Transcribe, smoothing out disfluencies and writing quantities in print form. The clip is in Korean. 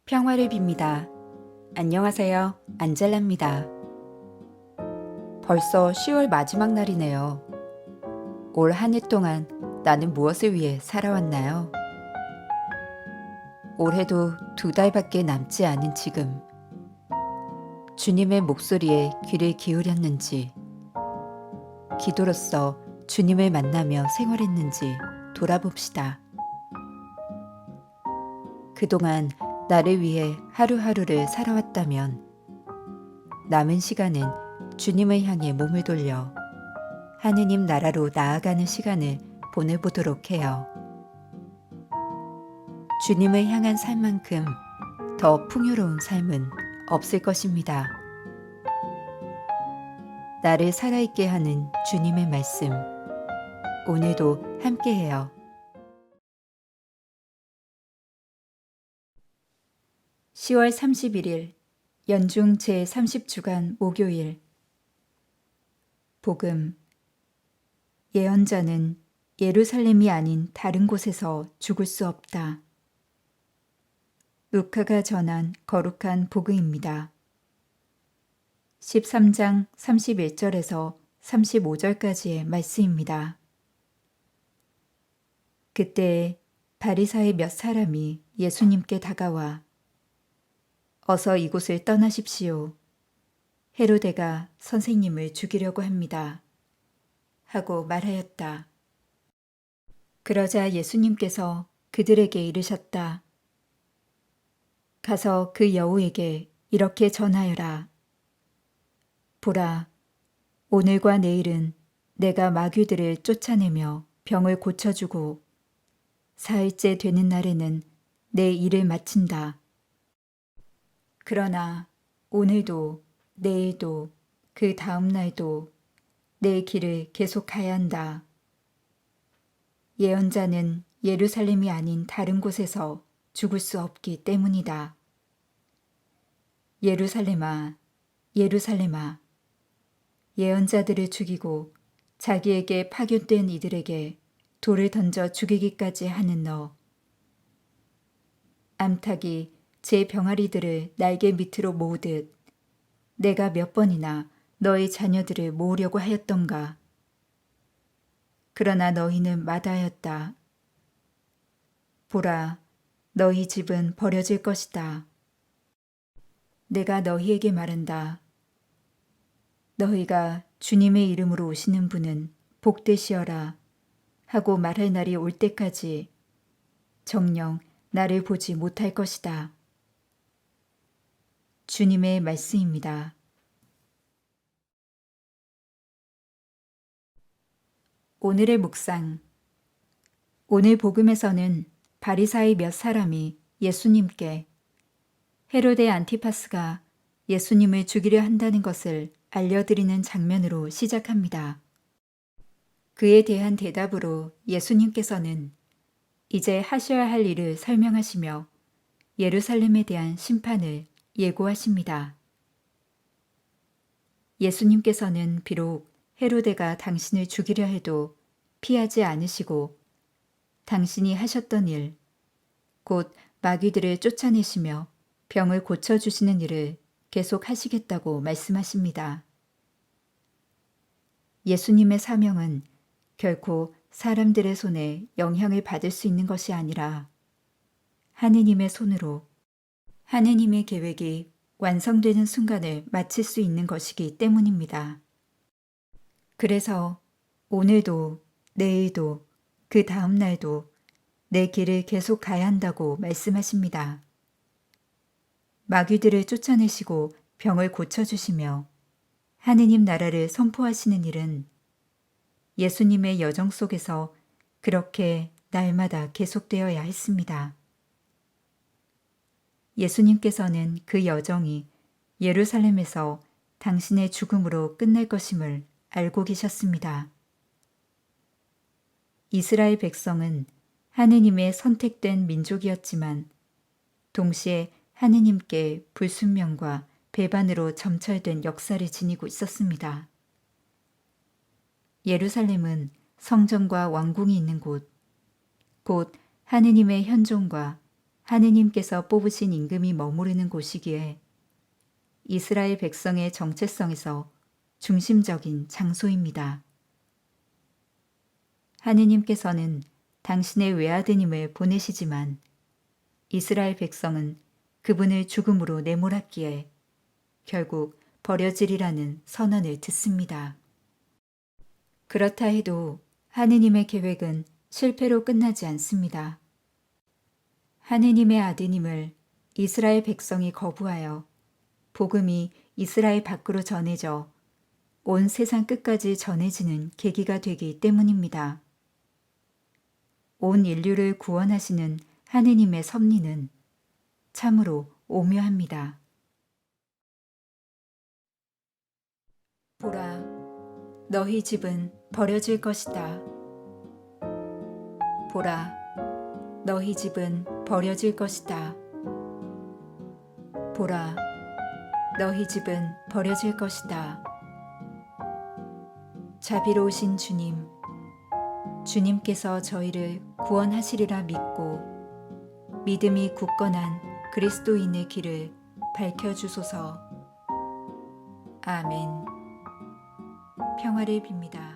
평화를 빕니다. 안녕하세요. 안젤라입니다. 벌써 10월 마지막 날이네요. 올 한 해 동안 나는 무엇을 위해 살아왔나요? 올해도 2달밖에 남지 않은 지금, 주님의 목소리에 귀를 기울였는지, 기도로서 주님을 만나며 생활했는지 돌아봅시다. 그동안 나를 위해 하루하루를 살아왔다면 남은 시간은 주님을 향해 몸을 돌려 하느님 나라로 나아가는 시간을 보내보도록 해요. 주님을 향한 삶만큼 더 풍요로운 삶은 없을 것입니다. 나를 살아있게 하는 주님의 말씀, 오늘도 함께해요. (10월 31일) 연중 제30주간 목요일. 복음. 예언자는 예루살렘이 아닌 다른 곳에서 죽을 수 없다. 루카가 전한 거룩한 복음입니다. 13장 31절에서 35절까지의 말씀입니다. 그때 바리사의 몇 사람이 예수님께 다가와 어서 이곳을 떠나십시오. 헤로데가 선생님을 죽이려고 합니다. 하고 말하였다. 그러자 예수님께서 그들에게 이르셨다. 가서 그 여우에게 이렇게 전하여라. 보라, 오늘과 내일은 내가 마귀들을 쫓아내며 병을 고쳐주고 4일째 되는 날에는 내 일을 마친다. 그러나 오늘도 내일도 그 다음 날도 내 길을 계속 가야 한다. 예언자는 예루살렘이 아닌 다른 곳에서 죽을 수 없기 때문이다. 예루살렘아, 예루살렘아, 예언자들을 죽이고 자기에게 파견된 이들에게 돌을 던져 죽이기까지 하는 너. 암탉이 제 병아리들을 날개 밑으로 모으듯 내가 몇 번이나 너희 자녀들을 모으려고 하였던가. 그러나 너희는 마다하였다. 보라, 너희 집은 버려질 것이다. 내가 너희에게 말한다. 너희가 주님의 이름으로 오시는 분은 복되시어라 하고 말할 날이 올 때까지 정녕 나를 보지 못할 것이다. 주님의 말씀입니다. 오늘의 묵상. 오늘 복음에서는 바리사의 몇 사람이 예수님께 헤로데 안티파스가 예수님을 죽이려 한다는 것을 알려드리는 장면으로 시작합니다. 그에 대한 대답으로 예수님께서는 이제 하셔야 할 일을 설명하시며 예루살렘에 대한 심판을 예고하십니다. 예수님께서는 비록 헤로데가 당신을 죽이려 해도 피하지 않으시고 당신이 하셨던 일, 곧 마귀들을 쫓아내시며 병을 고쳐주시는 일을 계속 하시겠다고 말씀하십니다. 예수님의 사명은 결코 사람들의 손에 영향을 받을 수 있는 것이 아니라 하느님의 손으로 하느님의 계획이 완성되는 순간을 마칠 수 있는 것이기 때문입니다. 그래서 오늘도 내일도 그 다음 날도 내 길을 계속 가야 한다고 말씀하십니다. 마귀들을 쫓아내시고 병을 고쳐주시며 하느님 나라를 선포하시는 일은 예수님의 여정 속에서 그렇게 날마다 계속되어야 했습니다. 예수님께서는 그 여정이 예루살렘에서 당신의 죽음으로 끝날 것임을 알고 계셨습니다. 이스라엘 백성은 하느님의 선택된 민족이었지만 동시에 하느님께 불순명과 배반으로 점철된 역사를 지니고 있었습니다. 예루살렘은 성전과 왕궁이 있는 곳, 곧 하느님의 현존과 하느님께서 뽑으신 임금이 머무르는 곳이기에 이스라엘 백성의 정체성에서 중심적인 장소입니다. 하느님께서는 당신의 외아드님을 보내시지만 이스라엘 백성은 그분을 죽음으로 내몰았기에 결국 버려지리라는 선언을 듣습니다. 그렇다 해도 하느님의 계획은 실패로 끝나지 않습니다. 하느님의 아드님을 이스라엘 백성이 거부하여 복음이 이스라엘 밖으로 전해져 온 세상 끝까지 전해지는 계기가 되기 때문입니다. 온 인류를 구원하시는 하느님의 섭리는 참으로 오묘합니다. 보라, 너희 집은 버려질 것이다. 보라, 너희 집은 버려질 것이다. 보라, 너희 집은 버려질 것이다. 자비로우신 주님, 주님께서 저희를 구원하시리라 믿고 믿음이 굳건한 그리스도인의 길을 밝혀주소서. 아멘. 평화를 빕니다.